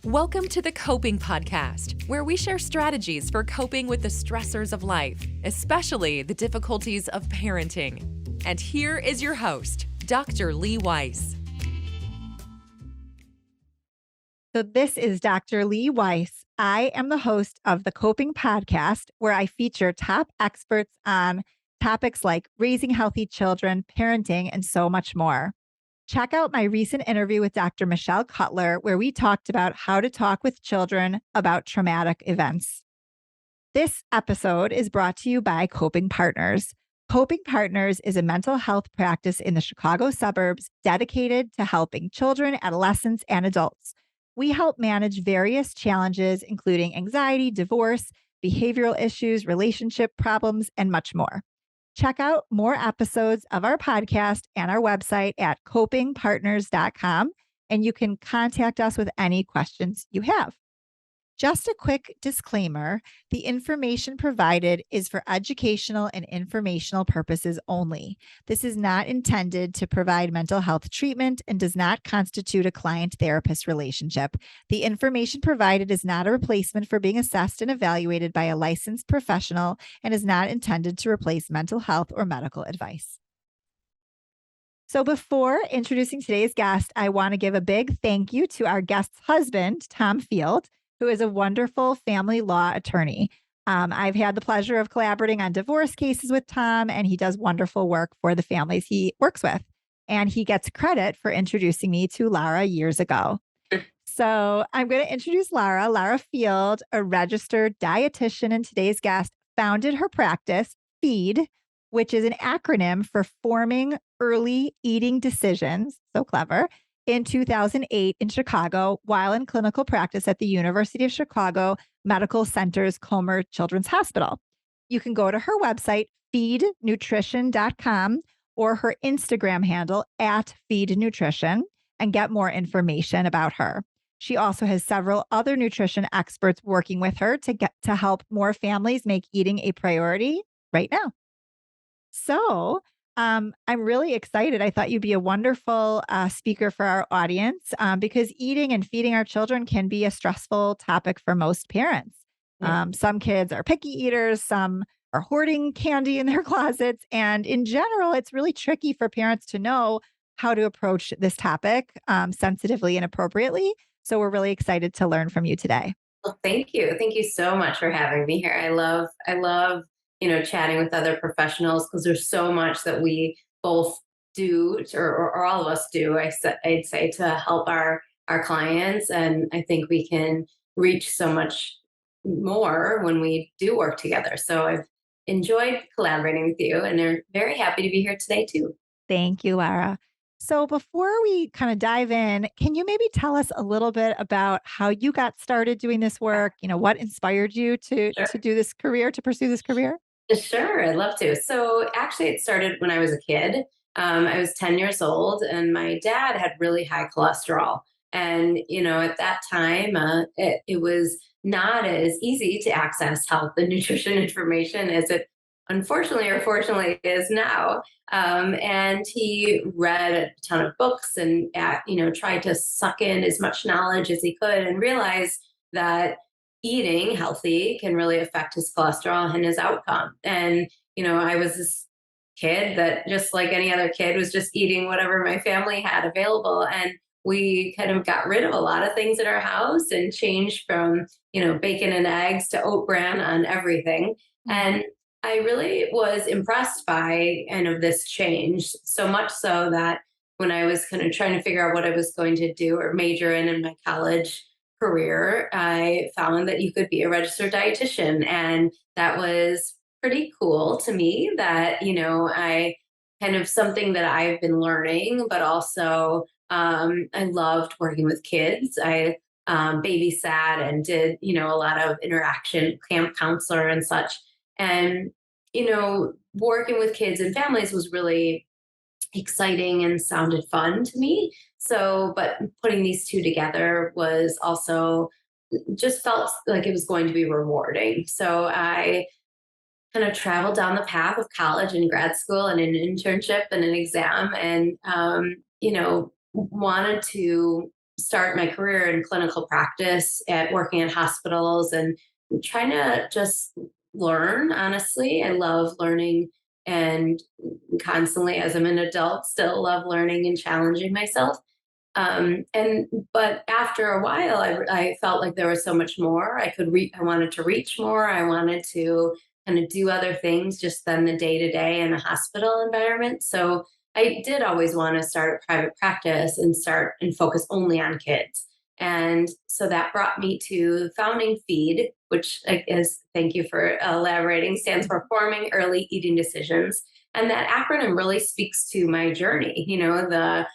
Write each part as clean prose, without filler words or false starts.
Welcome to the Coping Podcast, where we share strategies for coping with the stressors of life, especially the difficulties of parenting. And here is your host, Dr. Lee Weiss. So this is Dr. Lee Weiss. I am the host of the Coping Podcast, where I feature top experts on topics like raising healthy children, parenting, and so much more. Check out my recent interview with Dr. Michelle Cutler, where we talked about how to talk with children about traumatic events. This episode is brought to you by Coping Partners. Coping Partners is a mental health practice in the Chicago suburbs dedicated to helping children, adolescents, and adults. We help manage various challenges, including anxiety, divorce, behavioral issues, relationship problems, and much more. Check out more episodes of our podcast and our website at copingpartners.com, and you can contact us with any questions you have. Just a quick disclaimer, the information provided is for educational and informational purposes only. This is not intended to provide mental health treatment and does not constitute a client-therapist relationship. The information provided is not a replacement for being assessed and evaluated by a licensed professional and is not intended to replace mental health or medical advice. So before introducing today's guest, I want to give a big thank you to our guest's husband, Tom Field, who is a wonderful family law attorney. I've had the pleasure of collaborating on divorce cases with Tom, and he does wonderful work for the families he works with. And he gets credit for introducing me to Lara years ago. So I'm going to introduce Lara. Lara Field, a registered dietitian and today's guest, founded her practice, FEED, which is an acronym for Forming Early Eating Decisions. So clever. In 2008 in Chicago, while in clinical practice at the University of Chicago Medical Center's Comer Children's Hospital. You can go to her website, feednutrition.com, or her Instagram handle at feednutrition, and get more information about her. She also has several other nutrition experts working with her to help more families make eating a priority right now. So I'm really excited. I thought you'd be a wonderful speaker for our audience because eating and feeding our children can be a stressful topic for most parents. Some kids are picky eaters, some are hoarding candy in their closets. And in general, it's really tricky for parents to know how to approach this topic sensitively and appropriately. So we're really excited to learn from you today. Well, thank you. Thank you so much for having me here. I love chatting with other professionals because there's so much that we both do, or all of us do, I'd say, to help our clients. And I think we can reach so much more when we do work together. So I've enjoyed collaborating with you, and they're very happy to be here today too. Thank you, Lara. So before we kind of dive in, can you maybe tell us a little bit about how you got started doing this work? What inspired you to do this career, to pursue this career? Sure, I'd love to. So actually, it started when I was a kid. I was 10 years old, and my dad had really high cholesterol. And, at that time, it was not as easy to access health and nutrition information as it unfortunately or fortunately is now. And he read a ton of books and, tried to suck in as much knowledge as he could and realized that eating healthy can really affect his cholesterol and his outcome. And, I was this kid that, just like any other kid, was just eating whatever my family had available. And we kind of got rid of a lot of things in our house and changed from, bacon and eggs to oat bran on everything. And I really was impressed by kind of this change, so much so that when I was kind of trying to figure out what I was going to do or major in my college career, I found that you could be a registered dietitian. And that was pretty cool to me that, I kind of something that I've been learning, but also I loved working with kids. I babysat and did, a lot of interaction, camp counselor and such. And, working with kids and families was really exciting and sounded fun to me. So, but putting these two together was also just felt like it was going to be rewarding. So I kind of traveled down the path of college and grad school and an internship and an exam and, wanted to start my career in clinical practice at working at hospitals and trying to just learn. Honestly, I love learning and constantly, as I'm an adult, still love learning and challenging myself. But after a while, I felt like there was so much more I could reach. I wanted to reach more. I wanted to kind of do other things just than the day to day in a hospital environment. So I did always want to start a private practice and start and focus only on kids. And so that brought me to founding Feed, which is, thank you for elaborating, stands for Forming Early Eating Decisions. And that acronym really speaks to my journey, the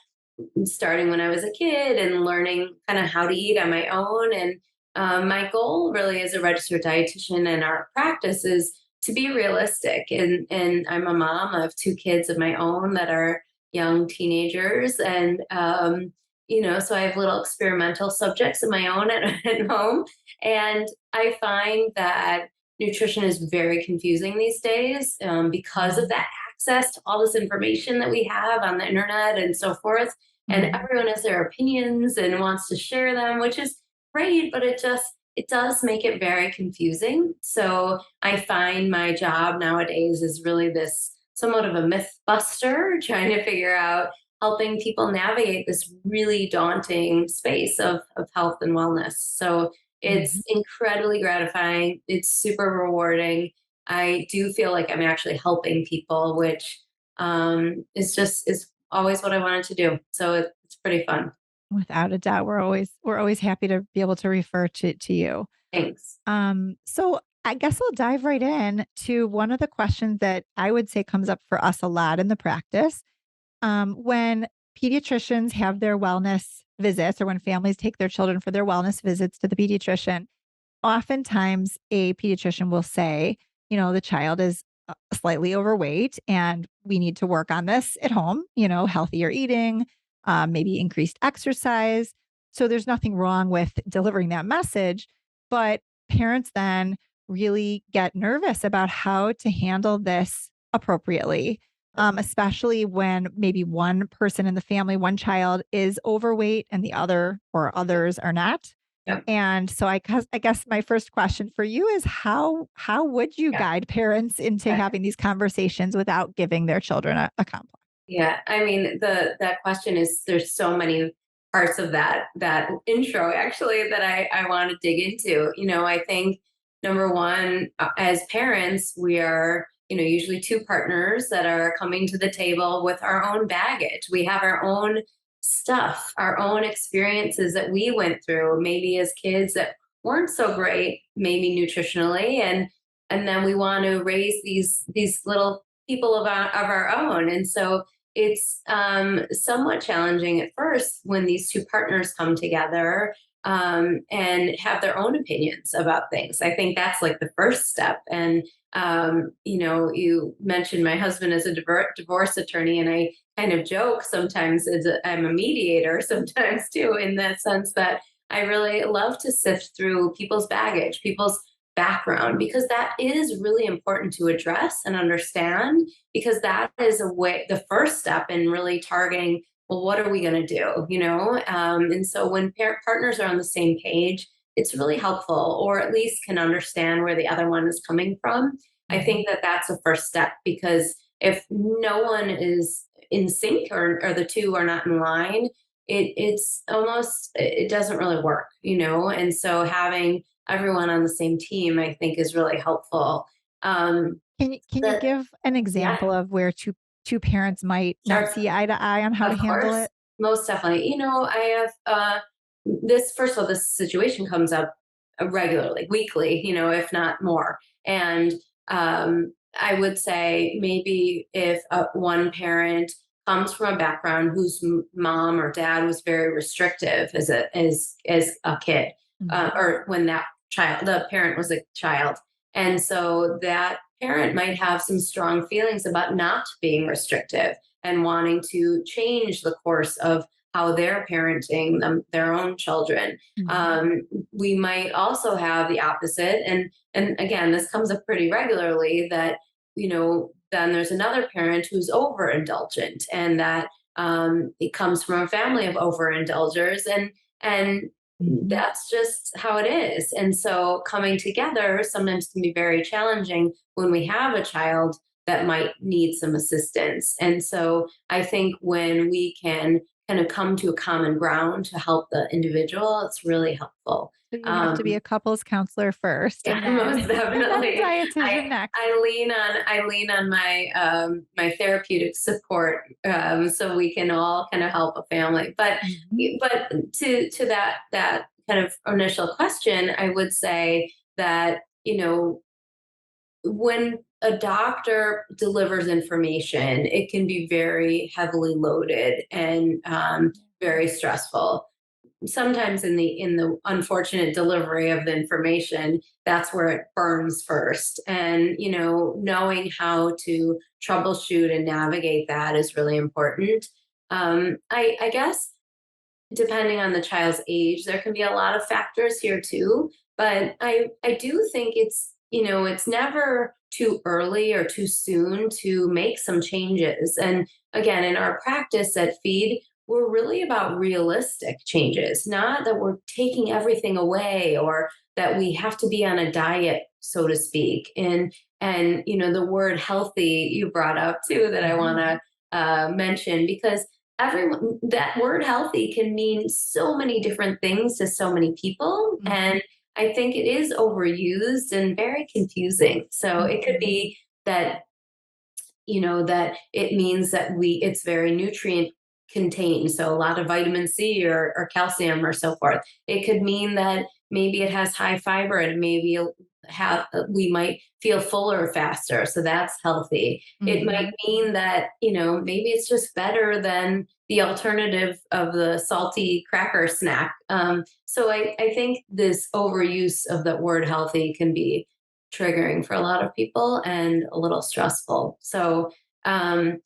starting when I was a kid and learning kind of how to eat on my own. And my goal really as a registered dietitian in our practice is to be realistic. And I'm a mom of two kids of my own that are young teenagers. And, so I have little experimental subjects of my own at home. And I find that nutrition is very confusing these days because of that access to all this information that we have on the internet and so forth. And everyone has their opinions and wants to share them, which is great, but it does make it very confusing. So I find my job nowadays is really this somewhat of a myth buster, trying to figure out helping people navigate this really daunting space of health and wellness. So it's incredibly gratifying. It's super rewarding. I do feel like I'm actually helping people, which is always what I wanted to do. So it's pretty fun. Without a doubt, we're always happy to be able to refer to you. Thanks. So I guess I'll dive right in to one of the questions that I would say comes up for us a lot in the practice. When pediatricians have their wellness visits or when families take their children for their wellness visits to the pediatrician, oftentimes a pediatrician will say, the child is slightly overweight and we need to work on this at home, healthier eating, maybe increased exercise. So there's nothing wrong with delivering that message. But parents then really get nervous about how to handle this appropriately, especially when maybe one person in the family, one child is overweight and the other or others are not. Yep. And so I guess my first question for you is how would you guide parents into having these conversations without giving their children a complex? Yeah, I mean, that question is, there's so many parts of that intro actually that I want to dig into. I think number one, as parents, we are, usually two partners that are coming to the table with our own baggage. We have our own stuff, our own experiences that we went through, maybe as kids that weren't so great, maybe nutritionally, and then we want to raise these little people of our own. And so it's somewhat challenging at first when these two partners come together and have their own opinions about things. I think that's like the first step. And you mentioned my husband as a divorce attorney, and I kind of joke sometimes I'm a mediator sometimes too, in that sense that I really love to sift through people's baggage, people's background, because that is really important to address and understand, because that is the first step in really targeting, well, what are we going to do, and so when partners are on the same page, it's really helpful, or at least can understand where the other one is coming from. I think that that's the first step, because if no one is in sync, or the two are not in line, it doesn't really work, and so having everyone on the same team, I think, is really helpful. Can you give an example of where two parents might not Sure. see eye to eye on how to Of handle course, it? most definitely. I have first of all, this situation comes up regularly, weekly, if not more. And I would say maybe if one parent comes from a background whose mom or dad was very restrictive as a kid, or when the parent was a child. And so that parent might have some strong feelings about not being restrictive and wanting to change the course of how they're parenting their own children. We might also have the opposite, and again, this comes up pretty regularly, that then there's another parent who's overindulgent, and that it comes from a family of overindulgers, And that's just how it is. And so coming together sometimes can be very challenging when we have a child that might need some assistance. And so I think when we can kind of come to a common ground to help the individual, it's really helpful. So you have to be a couples counselor first, and Yeah, then most definitely. dietitian next. I lean on my my therapeutic support, so we can all kind of help a family. Mhm. But to that kind of initial question, I would say that when a doctor delivers information, it can be very heavily loaded and very stressful. Sometimes in the unfortunate delivery of the information, that's where it burns first. And knowing how to troubleshoot and navigate that is really important. I guess depending on the child's age, there can be a lot of factors here too. But I do think it's never too early or too soon to make some changes. And again, in our practice at Feed, we're really about realistic changes, not that we're taking everything away or that we have to be on a diet, so to speak. And the word healthy you brought up too that I want to mention because everyone that word healthy can mean so many different things to so many people, Mhm. and I think it is overused and very confusing. So it could Mhm. be that that it means that it's very nutrient contained, so a lot of vitamin C or calcium or so forth. It could mean that maybe it has high fiber and maybe we might feel fuller faster, so that's healthy. It might Mhm. mean that maybe it's just better than the alternative of the salty cracker snack. So I think this overuse of the word healthy can be triggering for a lot of people and a little stressful. So, um,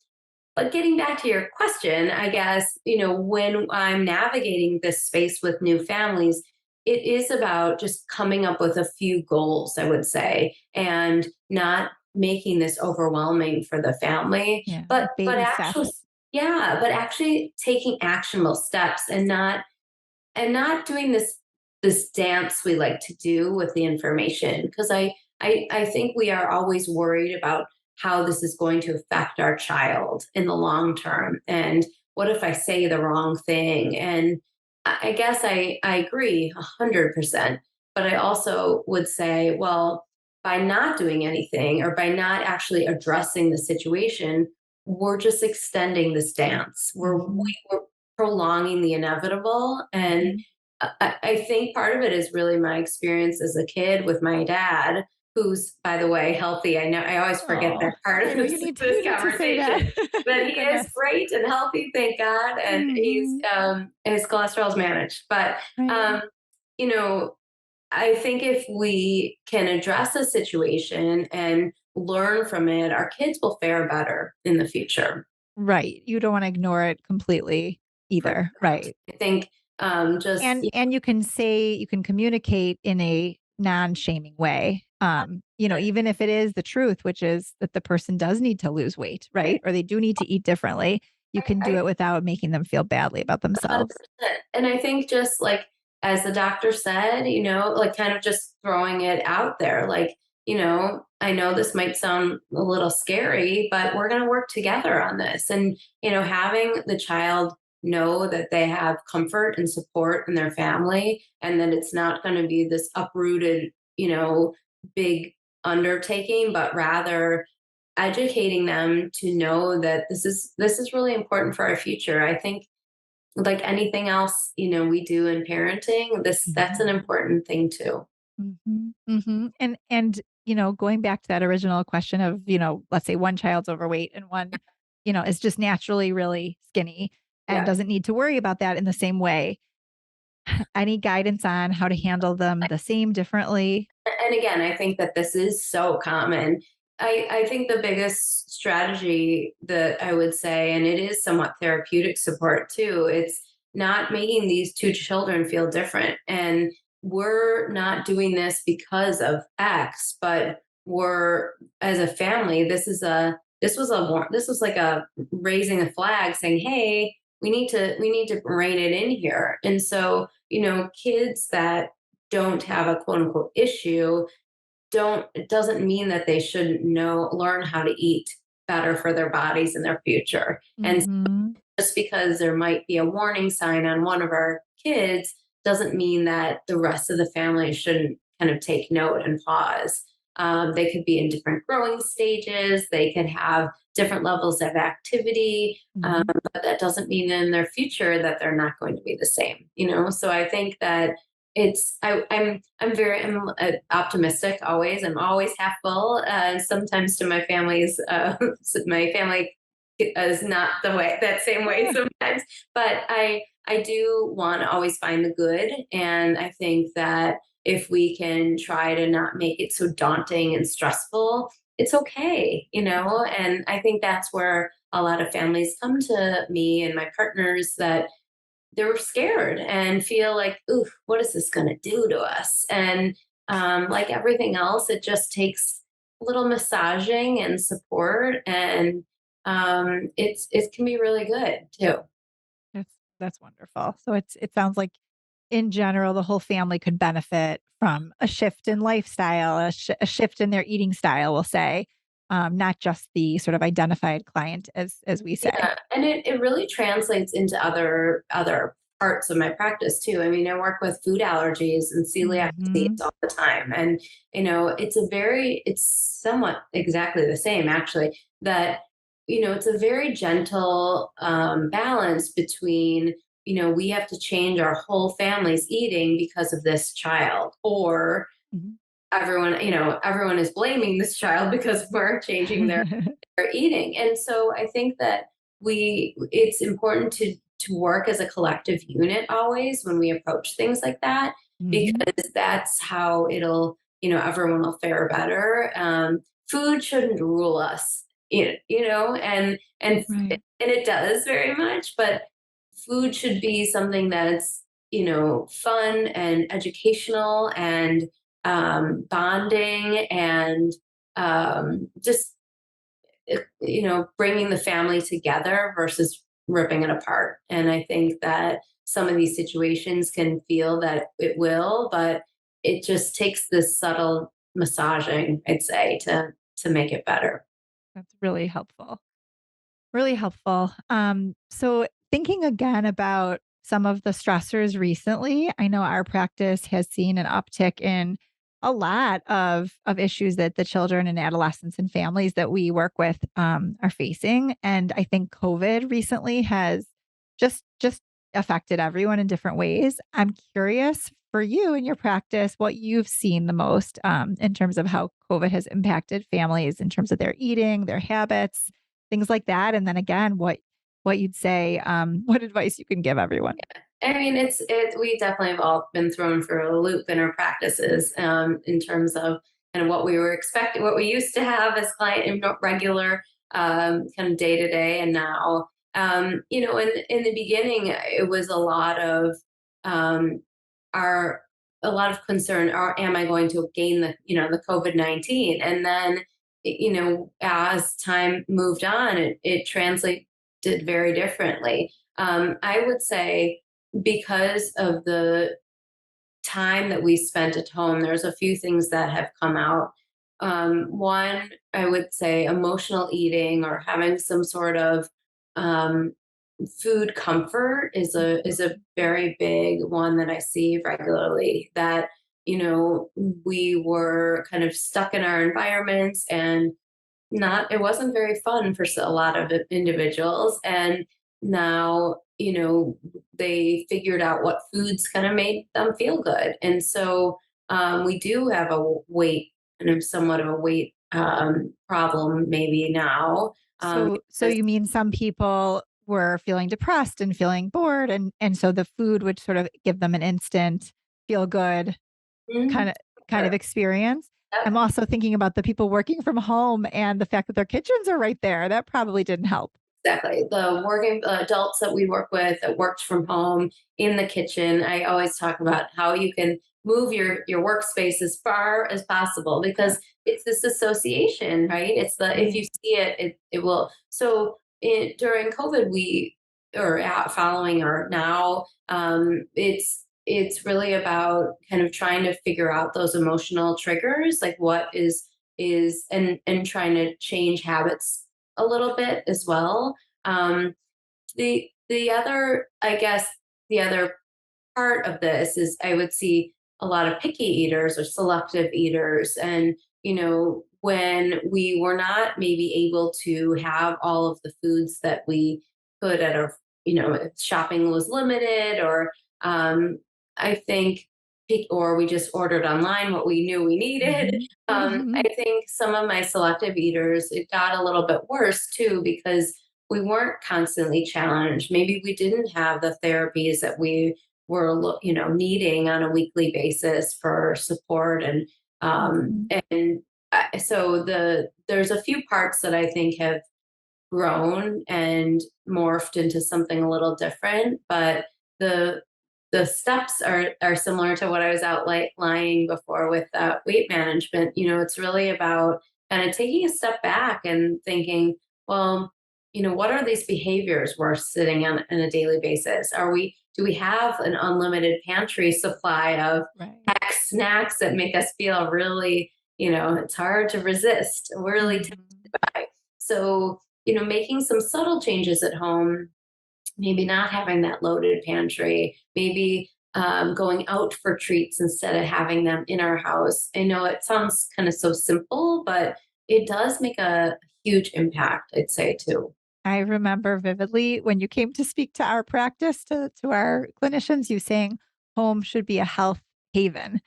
but getting back to your question, I guess, when I'm navigating this space with new families, it is about just coming up with a few goals, I would say, and not making this overwhelming for the family, Yeah, but like baby actually, steps. yeah, but actually taking actionable steps and not doing this dance we like to do with the information because I think we are always worried about how this is going to affect our child in the long term and what if I say the wrong thing. And I guess I agree 100%, but I also would say, well, by not doing anything or by not actually addressing the situation, we're just extending this dance. Mhm. We're prolonging the inevitable. And Mhm. I think part of it is really my experience as a kid with my dad, who's, by the way, healthy. I know I always forget Oh, that part I of know this you need to say that. conversation, but he is Goodness. great and healthy, thank God, and Mhm. his cholesterol's managed. But Right. um, you know, I think if we can address a situation and learn from it, our kids will fare better in the future. Right. You don't wanna ignore it completely either. Correct. Right. I think just And you can communicate in a non-shaming way. Even if it is the truth, which is that the person does need to lose weight, right? Or they do need to eat differently. You can do I it without making them feel badly about themselves. 100%. And I think just like as the doctor said, like kind of just throwing it out there, like, I know this might sound a little scary, but we're going to work together on this. And, having the child know that they have comfort and support in their family and that it's not going to be this uprooted, big undertaking, but rather educating them to know that this is really important for our future. I think like anything else, we do in parenting, that's an Mhm. important thing too. Mhm. Mhm. And going back to that original question of, let's say one child's overweight and one, is just naturally really skinny and Yeah. doesn't need to worry about that in the same way. Any guidance on how to handle them the same, differently? And again, I think that this is so common. I think the biggest strategy that I would say, and it is somewhat therapeutic support too, it's not making these two children feel different. And we're not doing this because of X, but we're as a family, this was like a raising a flag saying, hey, we need to rein it in here. And so kids that don't have a quote unquote issue don't it doesn't mean that they shouldn't learn how to eat better for their bodies in their future. And Hmm. just because there might be a warning sign on one of our kids doesn't mean that the rest of the family shouldn't kind of take note and pause. They could be in different growing stages, they could have different levels of activity, Hmm. but that doesn't mean in their future that they're not going to be the same. So I think that I'm optimistic always. I'm always half full. Sometimes to my family's my family is not that same way Yeah. sometimes, but I do want to always find the good, and I think that if we can try to not make it so daunting and stressful, it's okay. And I think that's where a lot of families come to me and my partners, that they're scared and feel like, ooh, what is this going to do to us? And like everything else, it just takes a little massaging and support, and it can be really good too. That's that's wonderful. So it sounds like in general, the whole family could benefit from a shift in lifestyle, a shift in their eating style, we'll say, not just the sort of identified client, as we say. Yeah, and it really translates into other parts of my practice too. I mean, I work with food allergies and celiac disease Hmm. all the time, and it's somewhat exactly the same actually. That it's a very gentle balance between we have to change our whole family's eating because of this child, or Hmm. everyone is blaming this child because we're changing their are eating. And so I think that it's important to work as a collective unit always when we approach things like that, Hmm. because that's how everyone will fare better. Food shouldn't rule us, Right. and it does very much, but food should be something that's fun and educational and bonding and just bringing the family together versus ripping it apart. And I think that some of these situations can feel that it will, but it just takes this subtle massaging, I'd say, to make it better. That's really helpful. Really helpful. So thinking again about some of the stressors recently, I know our practice has seen an uptick in a lot of issues that the children and adolescents and families that we work with are facing. And I think COVID recently has just affected everyone in different ways. I'm curious for you in your practice what you've seen the most in terms of how COVID has impacted families in terms of their eating, their habits, things like that, and then again, what you'd say, what advice you can give everyone. I mean, we definitely have all been thrown for a loop in our practices, in terms of kind of what we were expecting, what we used to have as client and regular, kind of day to day, and now, in the beginning, it was um, our a lot of concern. Am I going to gain the COVID-19? And then, as time moved on, it translated very differently. I would say because of the time that we spent at home, there's a few things that have come out. One, I would say emotional eating or having some sort of um, food comfort is a very big one that I see regularly. That we were kind of stuck in our environments, and not it wasn't very fun for a lot of individuals, and now they figured out what foods kind of made them feel good, and so we do have a weight and somewhat of a weight problem maybe now, So because you mean some people were feeling depressed and feeling bored and so the food would sort of give them an instant feel good Mhm. kind of kind of experience? I'm Yep. also thinking about the people working from home and the fact that their kitchens are right there. That probably didn't help. Exactly. The working adults that we work with that worked from home in the kitchen, I always talk about how you can move your workspace as far as possible, Yeah, because it's this association, right? It's the if right. you see it, it will. So during COVID, following or now, it's really about kind of trying to figure out those emotional triggers, like what is and trying to change habits a little bit as well. The other, I guess, the other part of this is I would see a lot of picky eaters or selective eaters. And, when we were not maybe able to have all of the foods that we could at our, if shopping was limited, or I think, or we just ordered online what we knew we needed. Mhm. I Mhm. think some of my selective eaters, it got a little bit worse too, because we weren't constantly challenged. Maybe we didn't have the therapies that we were needing on a weekly basis for support. Mhm. So there's a few parts that I think have grown and morphed into something a little different, but the the steps are similar to what I was outlining before with weight management. It's really about kind of taking a step back and thinking, well, what are these behaviors we're sitting on a daily basis? Do we have an unlimited pantry supply of Right. X snacks that make us feel really, it's hard to resist, really tempted Mhm. by? So, making some subtle changes at home, maybe not having that loaded pantry, maybe going out for treats instead of having them in our house. I know it sounds kind of so simple, but it does make a huge impact, I'd say, too. I remember vividly when you came to speak to our practice, to our clinicians, you saying home should be a health haven.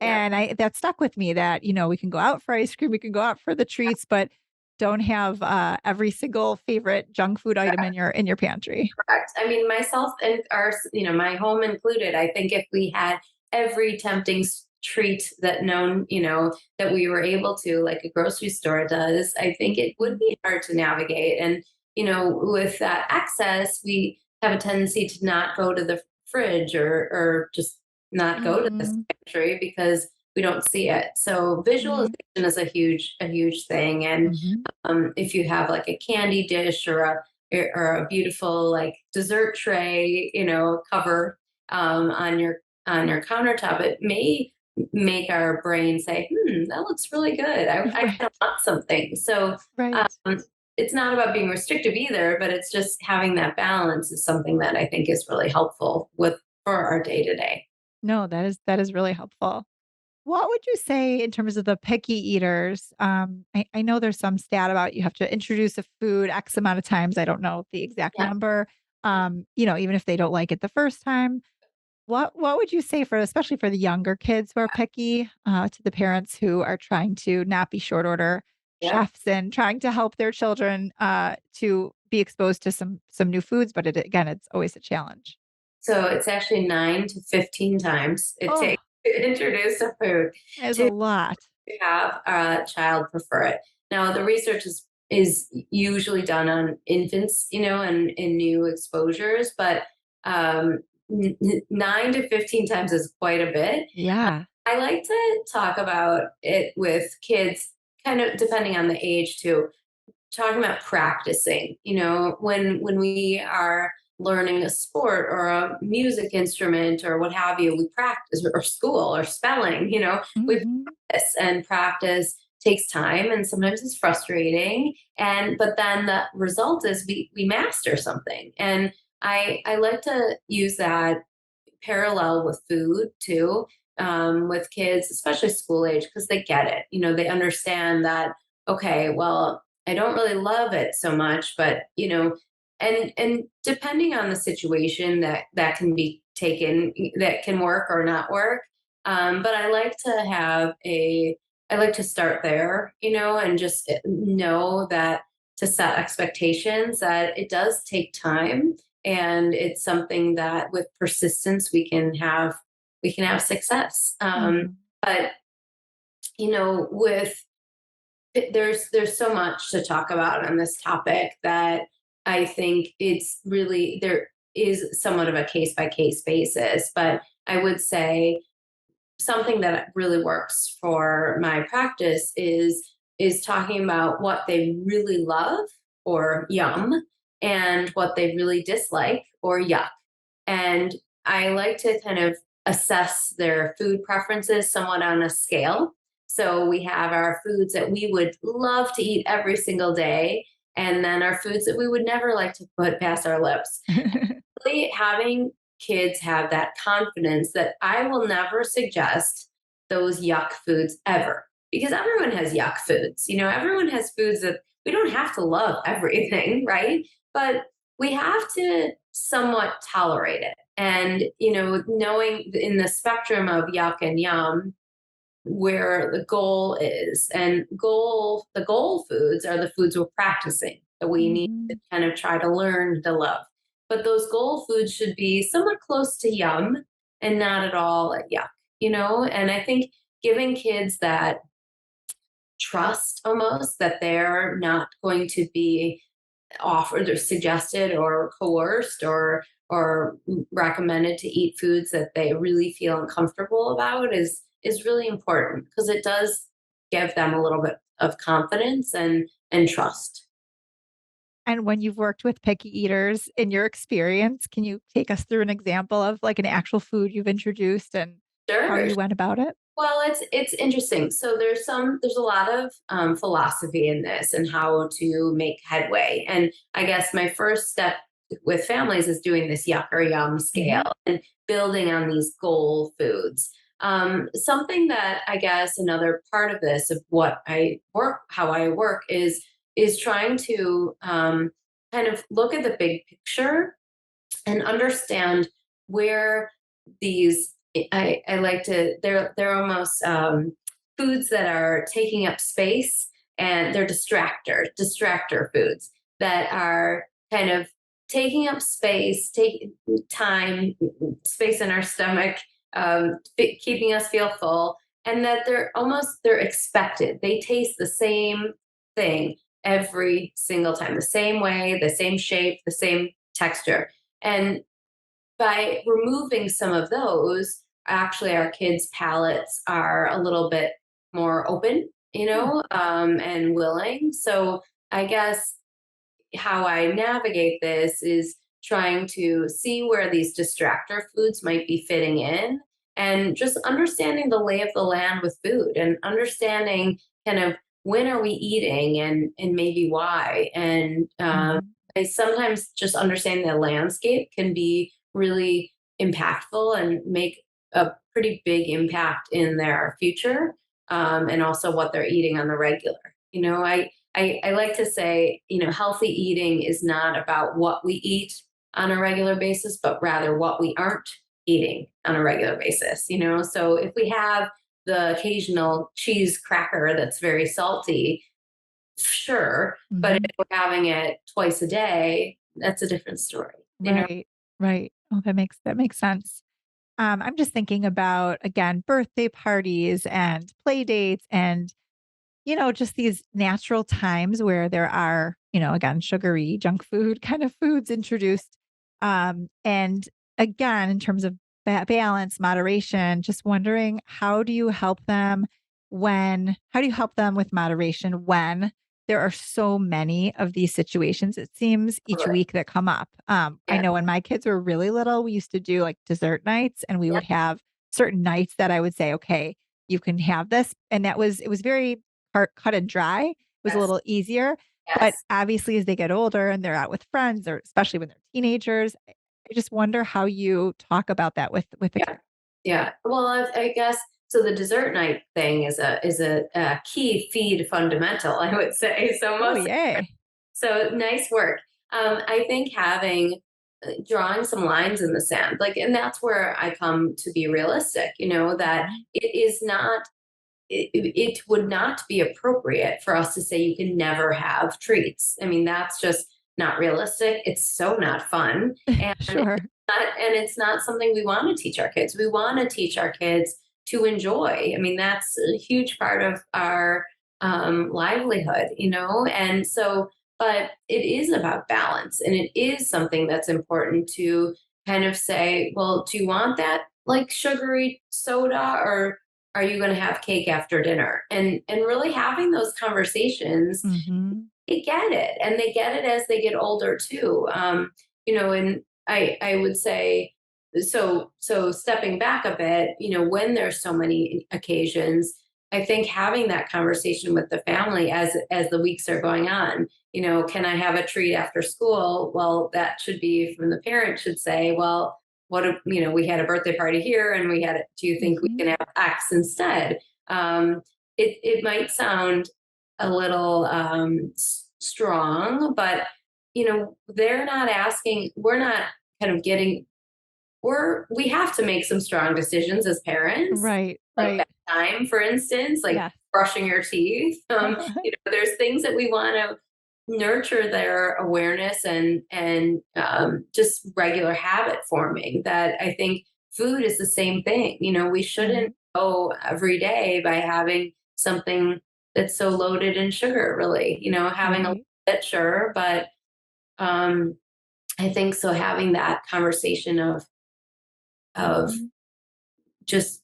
Yeah. And that stuck with me that, we can go out for ice cream, we can go out for the treats, but don't have every single favorite junk food item in your pantry. Correct. I mean, myself and my home included, I think if we had every tempting treat that that we were able to, like a grocery store does, I think it would be hard to navigate. And, with that access, we have a tendency to not go to the fridge, or just not go to this Mhm. pantry because we don't see it. So visualization Right. is a huge thing. And Mhm. if you have like a candy dish or a beautiful like dessert tray, cover on your countertop, it may make our brain say, that looks really good. I kind of Right. want something. So Right. um, it's not about being restrictive either, but it's just having that balance is something that I think is really helpful for our day to day. No, that is really helpful. What would you say in terms of the picky eaters? I know there's some stat about you have to introduce a food X amount of times. I don't know the exact Yeah. number. Even if they don't like it the first time. What would you say for especially for the younger kids who are picky, to the parents who are trying to not be short order Yep. chefs and trying to help their children to be exposed to some new foods, but again, it's always a challenge. So it's actually 9 to 15 times it Oh, takes to introduce a food that is a to lot. have a child prefer it. Now, the research is usually done on infants, and in new exposures, but 9 to 15 times is quite a bit. Yeah. I like to talk about it with kids, kind of depending on the age too, talking about practicing. When we are learning a sport or a music instrument or what have you, we practice, or school or spelling, we Mhm. practice, and practice takes time, and sometimes it's frustrating, but then the result is we master something. And I like to use that parallel with food too, with kids, especially school age, because they get it. They understand that, okay, well, I don't really love it so much, but and depending on the situation, that can be taken, that can work or not work. But I like to start there, and just know that, to set expectations that it does take time, and it's something that with persistence we can have success. Mhm. But with there's so much to talk about on this topic that I think it's really, there is somewhat of a case by case basis. But I would say something that really works for my practice is talking about what they really love, or yum, and what they really dislike, or yuck. And I like to kind of assess their food preferences somewhat on a scale. So we have our foods that we would love to eat every single day, and then our foods that we would never like to put past our lips. Really having kids have that confidence that I will never suggest those yuck foods ever, because everyone has yuck foods. Everyone has foods that we don't have to love everything, right? But we have to somewhat tolerate it. And, knowing in the spectrum of yuck and yum, where the goal is. And the goal foods are the foods we're practicing that we need to Mhm. kind of try to learn to love. But those goal foods should be somewhat close to yum and not at all at yuck. And I think giving kids that trust almost that they're not going to be offered or suggested or coerced or recommended to eat foods that they really feel uncomfortable about is really important, because it does give them a little bit of confidence and trust. And when you've worked with picky eaters in your experience, can you take us through an example of like an actual food you've introduced and how Sure. you went about it? Well, it's interesting. So there's a lot of philosophy in this and how to make headway. And I guess my first step with families is doing this yuck or yum Mhm. scale and building on these goal foods. Something that I guess another part of this of how I work is trying to kind of look at the big picture and understand where these I like to they're almost foods that are taking up space, and they're distractor foods that are kind of taking up space, take time, space in our stomach, keeping us feel full, and that they're expected. They taste the same thing every single time, the same way, the same shape, the same texture. And by removing some of those, actually, our kids' palates are a little bit more open, Hmm. and willing. So I guess how I navigate this is trying to see where these distractor foods might be fitting in, and just understanding the lay of the land with food and understanding kind of when are we eating and maybe why. And Mhm. I sometimes just understanding the landscape can be really impactful and make a pretty big impact in their future, and also what they're eating on the regular. I like to say, healthy eating is not about what we eat on a regular basis, but rather what we aren't eating on a regular basis. So if we have the occasional cheese cracker that's very salty, sure. But Mhm. if we're having it twice a day, that's a different story. Right. Right. Oh, that makes sense. I'm just thinking about again birthday parties and play dates and just these natural times where there are, again, sugary junk food kind of foods introduced. And again, in terms of balance, moderation, just wondering how do you help them with moderation when there are so many of these situations, it seems, each Totally. week that come up. I Yeah. know when my kids were really little, we used to do like dessert nights and we Yeah. would have certain nights that I would say, okay, you can have this. And it was very cut and dry. It was a Yes. little easier, but Yes. obviously as they get older and they're out with friends or especially when they're teenagers, I just wonder how you talk about that with the Yeah. kids. Yeah. Well, I guess so. The dessert night thing is a key feed fundamental, I would say. So Oh, most yay. so nice work. I think having drawing some lines in the sand, like, and that's where I come to be realistic. That Mhm. it is not. It would not be appropriate for us to say you can never have treats. I mean, that's just not realistic. It's so not fun. Sure. And it's not something we want to teach our kids. We want to teach our kids to enjoy. I mean, that's a huge part of our livelihood. And so, but it is about balance, and it is something that's important to kind of say, well, do you want that like sugary soda, or are you going to have cake after dinner? And really having those conversations, Mhm. they get it, and they get it as they get older too. And I would say so stepping back a bit, when there's so many occasions, I think having that conversation with the family as the weeks are going on, can I have a treat after school? Well, that should be from the parent should say, well, we had a birthday party here and do you think we Mhm. can have X instead? It might sound a little strong, but they're not asking, we're not kind of getting, we have to make some strong decisions as parents, Right, like right. bedtime, for instance, like Yes. brushing your teeth. There's things that we want to nurture their awareness and just regular habit forming. That I think food is the same thing. We shouldn't Right, go every day by having something that's so loaded in sugar. Really, having a little right. bit, sure, but um, I think so. Having that conversation of Mhm. just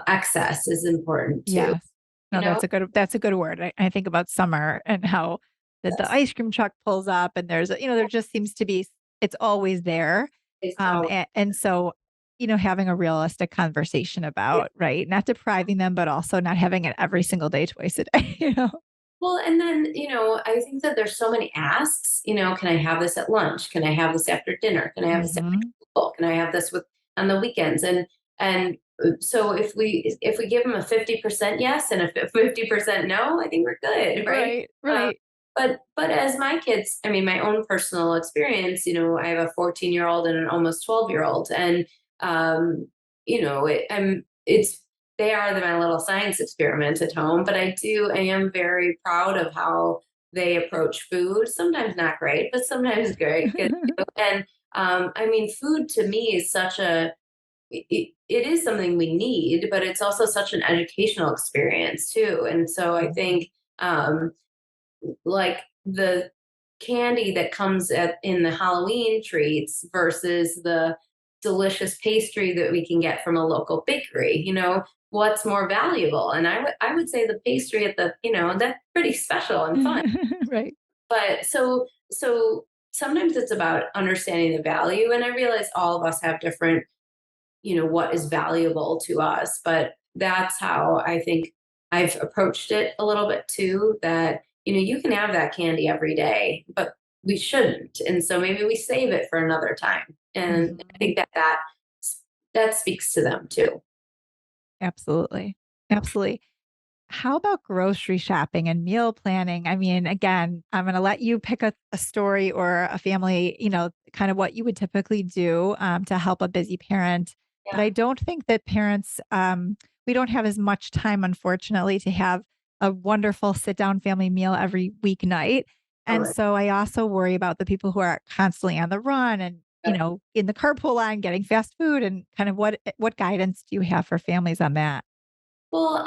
excess is important too. Yes. You No, know, that's a good word. I think about summer and how the that's ice cream truck pulls up and there just seems to be it's always there. it's how And so, having a realistic conversation yeah. about, right, not depriving them, but also not having it every single day, twice a day, you know? Well, and then, I think that there's so many asks, can I have this at lunch? Can I have this after dinner? Can I have this after Mhm. school? Can I have this with on the weekends? And so if we give them a 50% yes and a 50% no, I think we're good, right? Right, Um, right. but as my kids, I mean, my own personal experience, I have a 14-year-old and an almost 12-year-old, and um, it's they are my little science experiment at home. But I am very proud of how they approach food. Sometimes not great, but sometimes great. Good. And I mean, food to me is such it is something we need, but it's also such an educational experience too. And so I Mhm. think um, like the candy that comes in the Halloween treats versus the delicious pastry that we can get from a local bakery. What's more valuable? And I would say the pastry at that's pretty special and fun. Right. But so sometimes it's about understanding the value, and I realize all of us have different, what is valuable to us. But that's how I think I've approached it a little bit too, that, you can have that candy every day, but we shouldn't. And so maybe we save it for another time. And I Mhm. think that speaks to them too. Absolutely. Absolutely. How about grocery shopping and meal planning? I mean, again, I'm going to let you pick a story or a family, kind of what you would typically do to help a busy parent. But Yeah, I don't think that parents, we don't have as much time, unfortunately, to have a wonderful sit down family meal every weeknight. And totally. so I also worry about the people who are constantly on the run and, in the carpool line getting fast food and kind of what guidance do you have for families on that? Well,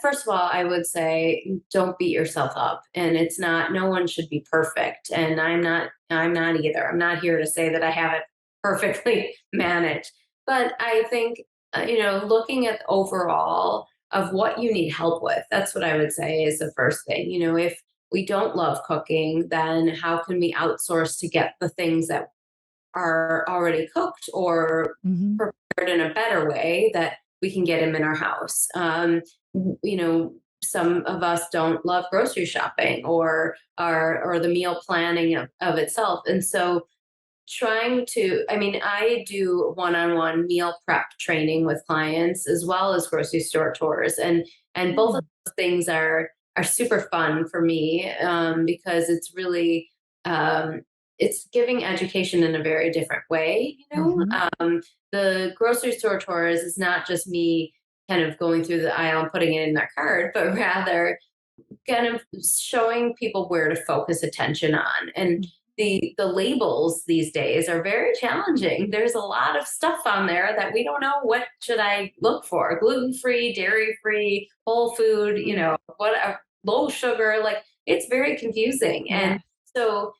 first of all, I would say don't beat yourself up, and it's not. No one should be perfect, and I'm not. I'm not either. I'm not here to say that I have it perfectly managed, but I think looking at the overall of what you need help with. That's what I would say is the first thing. If we don't love cooking, then how can we outsource to get the things that are already cooked or Hmm. prepared in a better way that we can get them in our house. Some of us don't love grocery shopping or the meal planning of itself. And so I mean, I do one-on-one meal prep training with clients as well as grocery store tours. And both of Mm. those things are super fun for me because um, it's giving education in a very different way. Mhm. The grocery store tours is not just me kind of going through the aisle and putting it in their cart, but rather kind of showing people where to focus attention on. And Mm. the labels these days are very challenging. There's a lot of stuff on there that we don't know what should I look for. Gluten free, dairy free, whole food, what low sugar, like it's very confusing. And Yes. so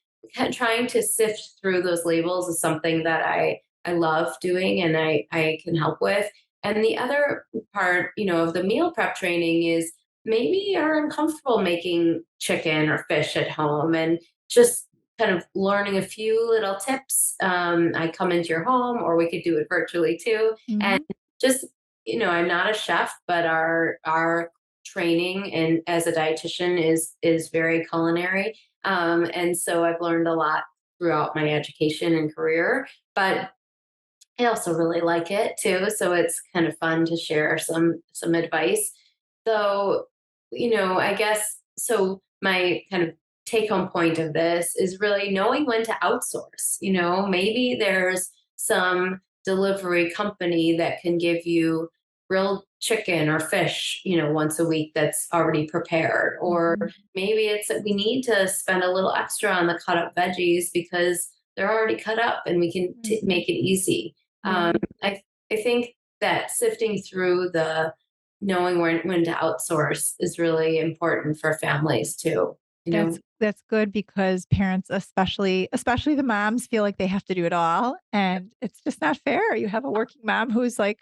trying to sift through those labels is something that I love doing and I can help with. And the other part, of the meal prep training is maybe are uncomfortable making chicken or fish at home and just kind of learning a few little tips. I come into your home, or we could do it virtually too. And Mhm. just, I'm not a chef, but our training and as a dietitian is very culinary. And so I've learned a lot throughout my education and career. But I also really like it too, so it's kind of fun to share some advice. Though, I guess so my kind of take home point of this is really knowing when to outsource. Maybe there's some delivery company that can give you grilled chicken or fish, once a week that's already prepared. Or Mhm. maybe it's that we need to spend a little extra on the cut up veggies because they're already cut up and we can Mhm. make it easy. um, Right. I think that sifting through the knowing when to outsource is really important for families too. You know, That's good because parents, especially the moms, feel like they have to do it all, and it's just not fair. You have a working mom who's like,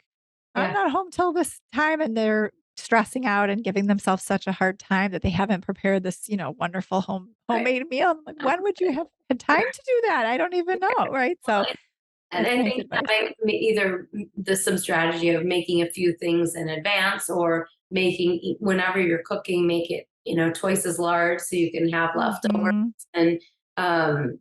"I'm yeah, not home till this time," and they're stressing out and giving themselves such a hard time that they haven't prepared this, wonderful right. homemade meal. I'm like, when would you have had time to do that? I don't even know, right? So And that's I nice think advice. having either some strategy of making a few things in advance, or making whenever you're cooking, make it twice as large so you can have leftovers. Mhm. And um,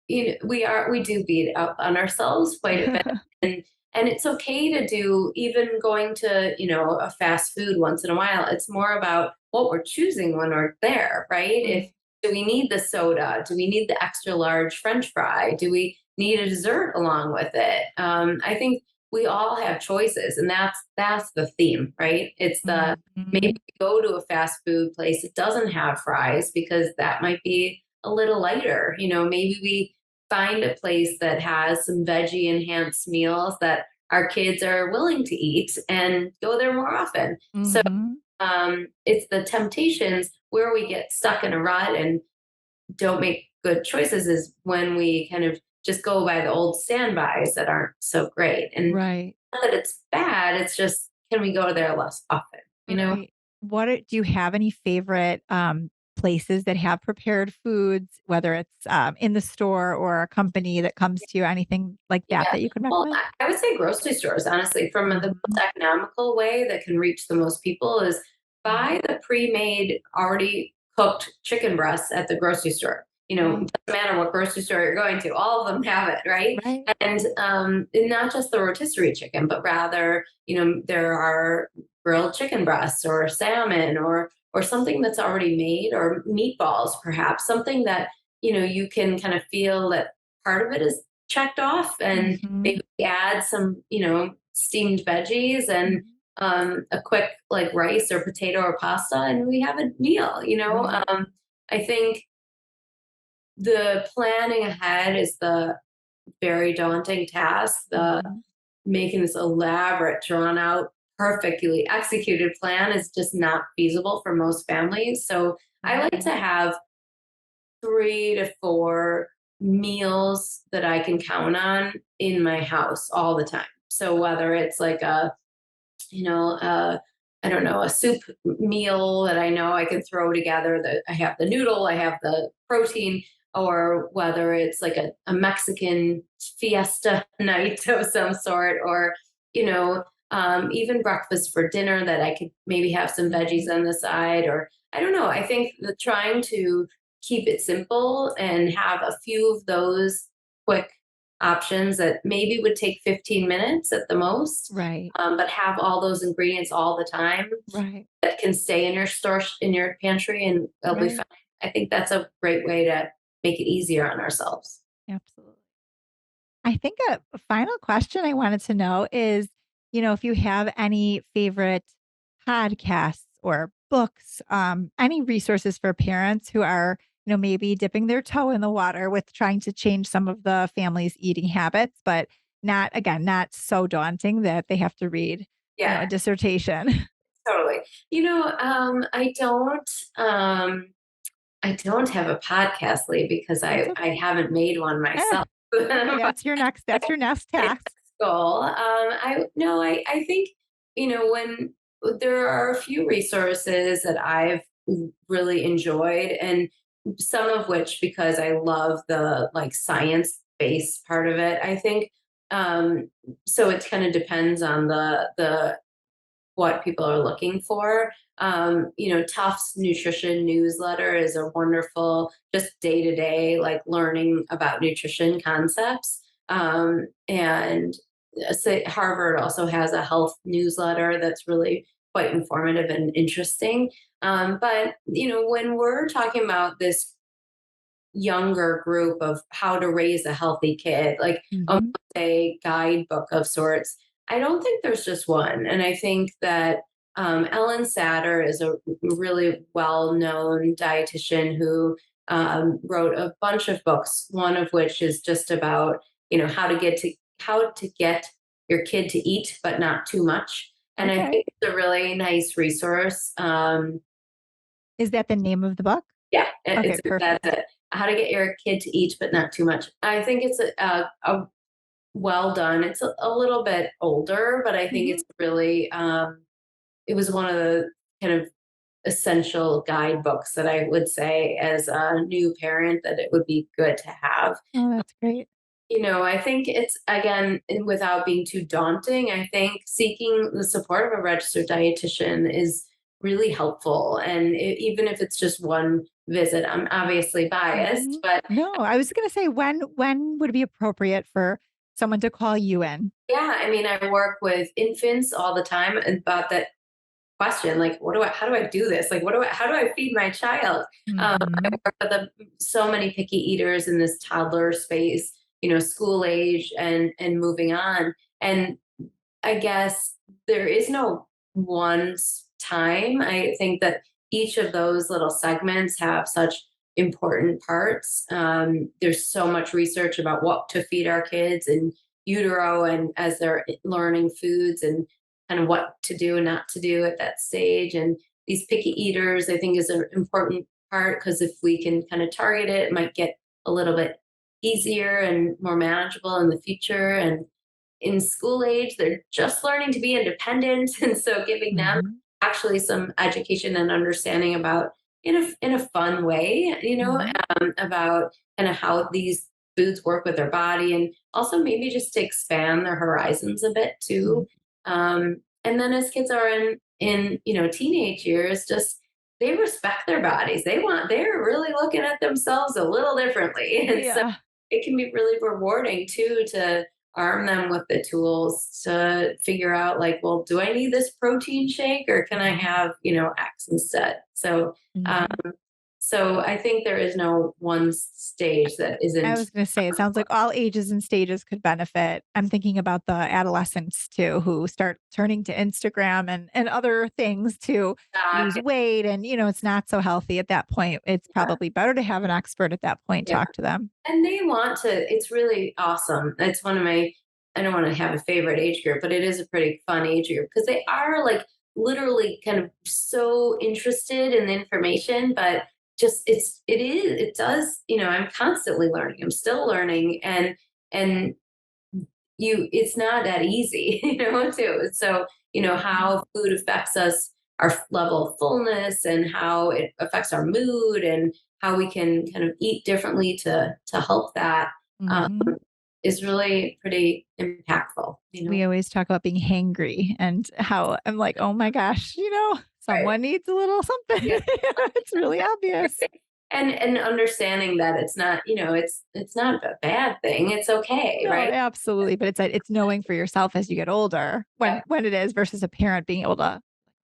we do beat up on ourselves quite a bit, and it's okay to do, even going to a fast food once in a while. It's more about what we're choosing when we're there, right? Mm. If Do we need the soda? Do we need the extra large French fry? Do we need a dessert along with it? I think we all have choices, and that's the theme, right? It's the maybe Mhm. you go to a fast food place, it doesn't have fries because that might be a little lighter. Maybe we find a place that has some veggie enhanced meals that our kids are willing to eat, and go there more often. So Mhm. it's the temptations where we get stuck in a rut and don't make good choices, is when we kind of just go by the old standbys that aren't so great. And Right. not that it's bad, it's just, can we go there less often? Right. Do you have any favorite, places that have prepared foods, whether it's, in the store or a company that comes to you, anything like that Yeah. that you can Well, recommend? I would say grocery stores, honestly, from the Mhm. most economical way that can reach the most people is Mhm. buy the pre-made, already cooked chicken breasts at the grocery store. Right. It doesn't matter what grocery store you're going to, all of them have it, right? Right. And not just the rotisserie chicken, but rather, there are grilled chicken breasts or salmon, or something that's already made, or meatballs, perhaps something that you can kind of feel that part of it is checked off, and Mhm. maybe add some, steamed veggies, and Mhm. a quick like rice or potato or pasta,. And we have a meal. Right. I think the planning ahead is the very daunting task. The Mhm. making this elaborate, drawn out, perfectly executed plan is just not feasible for most families. So I like to Mhm. have 3 to 4 meals that I can count on in my house all the time. So whether it's like you know, uh, I don't know, a soup meal that I know I can throw together, that I have the noodle, I have the protein, or whether it's like a Mexican fiesta night of some sort, or, even breakfast for dinner that I could maybe have some veggies Mhm. on the side, or I don't know. I think that trying to keep it simple and have a few of those quick options that maybe would take 15 minutes at the most, Right. but have all those ingredients all the time Right. that can stay in your store, in your pantry, and they'll be fine. Right. I think that's a great way to make it easier on ourselves. Absolutely. I think a final question I wanted to know is, if you have any favorite podcasts or books, any resources for parents who are, maybe dipping their toe in the water with trying to change some of the family's eating habits, but not so daunting that they have to read, Yeah, a dissertation. totally. Um, I don't have a podcast lead because That's I okay. haven't made one Eh, myself. okay, But that's your next my task. next goal. I no, I think when there are a few resources that I've really enjoyed, and some of which because I love the like science based part of it, I think. Um, so it kind of depends on the what people are looking for. Tufts Nutrition Newsletter is a wonderful, just day to day, like learning about nutrition concepts. And Harvard also has a health newsletter that's really quite informative and interesting. But when we're talking about this younger group of how to raise a healthy kid, like almost Mhm. a guidebook of sorts. I don't think there's just one. And I think that Ellen Satter is a really well known dietitian who wrote a bunch of books, one of which is just about, how to get your kid to eat, but not too much. And I Okay. think it's a really nice resource. Is that the name of the book? Yeah, Okay, that's perfect. it. How to get your kid to eat, but not too much. I think it's a well done. It's a little bit older, but I think Mhm. it's really, it was one of the kind of essential guidebooks that I would say as a new parent that it would be good to have. Oh, that's great. I think it's again, without being too daunting, I think seeking the support of a registered dietitian is really helpful. And even if it's just one visit, I'm obviously biased, Mhm. but No, I was gonna say when would it be appropriate for someone to call you in? yeah, I mean, I work with infants all the time about that question, like, how do I do this? Like, how do I feed my child? I Mhm. work with so many picky eaters in this toddler space, school age and moving on. And I guess there is no time. I think that each of those little segments have such important parts. There's so much research about what to feed our kids in utero and as they're learning foods and kind of what to do and not to do at that stage. And these picky eaters, I think, is an important part because if we can kind of target it, it might get a little bit easier and more manageable in the future. And in school age, they're just learning to be independent. And so giving them Mhm. actually some education and understanding about in a fun way, Mhm. about kind of how these foods work with their body and also maybe just to expand their horizons a bit Mhm. too. And then as kids are in teenage years, just they respect their bodies. They're really looking at themselves a little differently. And so Yeah. it can be really rewarding too to arm them with the tools to figure out like, well, do I need this protein shake or can I have, X instead? So, um, Mhm. so I think there is no one stage that I isn't. was gonna say, it sounds like all ages and stages could benefit. I'm thinking about the adolescents too, who start turning to Instagram and other things to Uh, lose weight, and, it's not so healthy at that point. It's probably better to have an expert at that point yeah. talk to them. And they want to, it's really awesome. It's one of my, I don't want to have a favorite age group, but it is a pretty fun age group because they are like literally kind of so interested in the information, but it does, I'm constantly learning. I'm still learning and it's not that easy, too. So, Mhm. how food affects us, our level of fullness and how it affects our mood and how we can kind of eat differently to help that um, Mhm. is really pretty impactful. We always talk about being hangry and how I'm like, "Oh my gosh, Right. someone needs a little something." Yeah. It's really obvious. And understanding that it's not a bad thing. It's okay, No, right? absolutely, but it's knowing for yourself as you get older Yeah. when it is versus a parent being able to,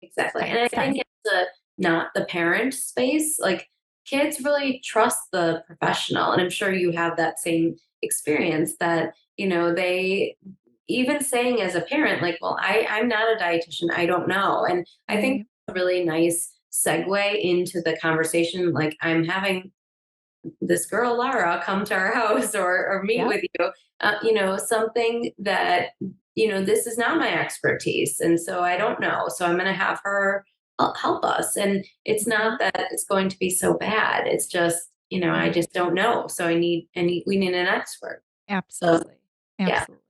"It's Exactly. time, And I it's think time." it's not the parent space. Like kids really trust the professional. And I'm sure you have that same experience that, they even saying as a parent, like, well, I'm not a dietitian. I don't know. And I think Right. a really nice segue into the conversation. Like I'm having this girl Lara come to our house or meet Yep. with you, something that this is not my expertise, and so I don't know. So I'm going to have her help us, and it's Mhm. not that it's going to be so bad. It's just I Right. just don't know. So we need an expert. So Absolutely. yeah. Absolutely.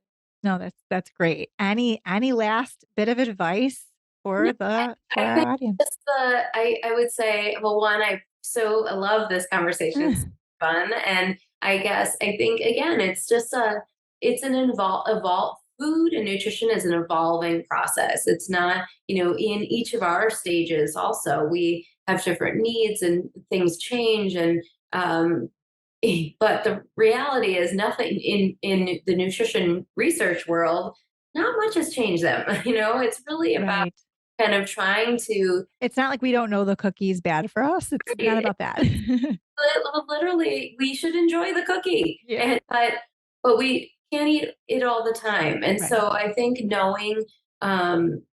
No, that's great. Any last bit of advice No, for I our think audience? just I would say, well, one, I've I love this conversation. It's fun. And I think again, it's an evolve food and nutrition is an evolving process. It's not, in each of our stages also, we have different needs and things change. And, but the reality is nothing in the nutrition research world, not much has changed them. It's really about Right. kind of trying to It's not like we don't know the cookie's bad for us. It's not about that. literally we should enjoy the cookie, Yeah. and but we can't eat it all the time. And Right. so I think knowing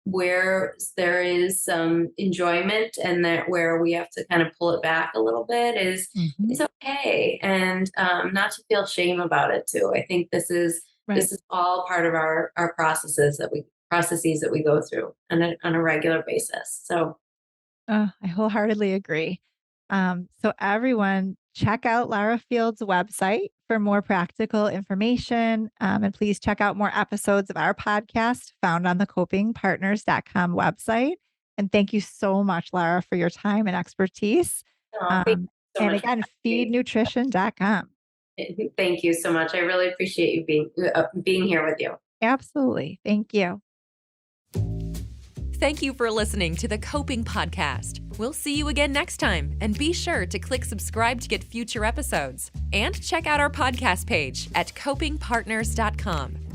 where there is some enjoyment and that where we have to kind of pull it back a little bit Mhm. is okay, and not to feel shame about it too. I think Right. this is all part of our processes that we go through on a regular basis. So I wholeheartedly agree. So everyone, check out Lara Field's website for more practical information. And please check out more episodes of our podcast found on the copingpartners.com website. And thank you so much, Lara, for your time and expertise. thank Um, you so and much for again, having feednutrition.com. me. Thank you so much. I really appreciate you being here with you. Absolutely. Thank you. Thank you for listening to the Coping Podcast. We'll see you again next time, and be sure to click subscribe to get future episodes. And check out our podcast page at copingpartners.com.